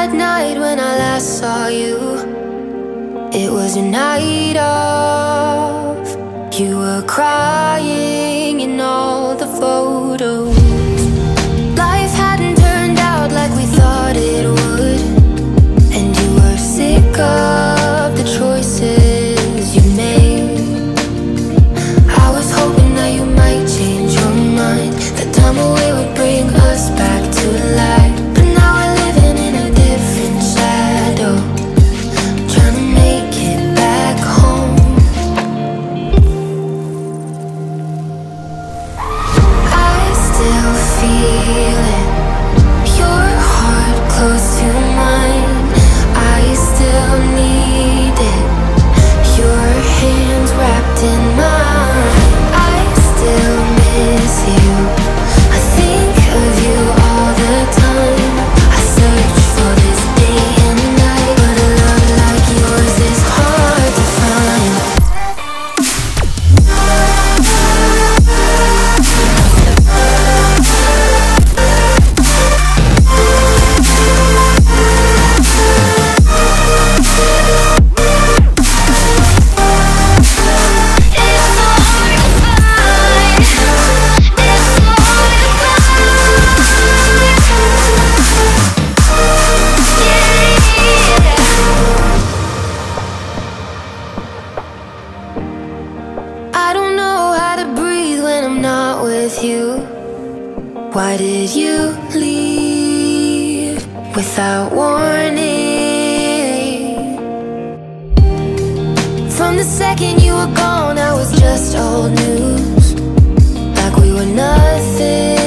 that night when I last saw you, it was a night of. You were crying in all the photos. Life hadn't turned out like we thought it would, and you were sick of the choices you made. I was hoping that you might change your mind, that time away would bring us back to life. But now we're living in a different shadow, trying to make it back home. I still feel it, your heart close to mine. I still need it, your hands wrapped in mine. I still miss you, I think of you all the time. I search for this day and night, but a love like yours is hard to find. I don't know how to breathe when I'm not with you. Why did you leave without warning? From the second you were gone, I was just old news, like we were nothing.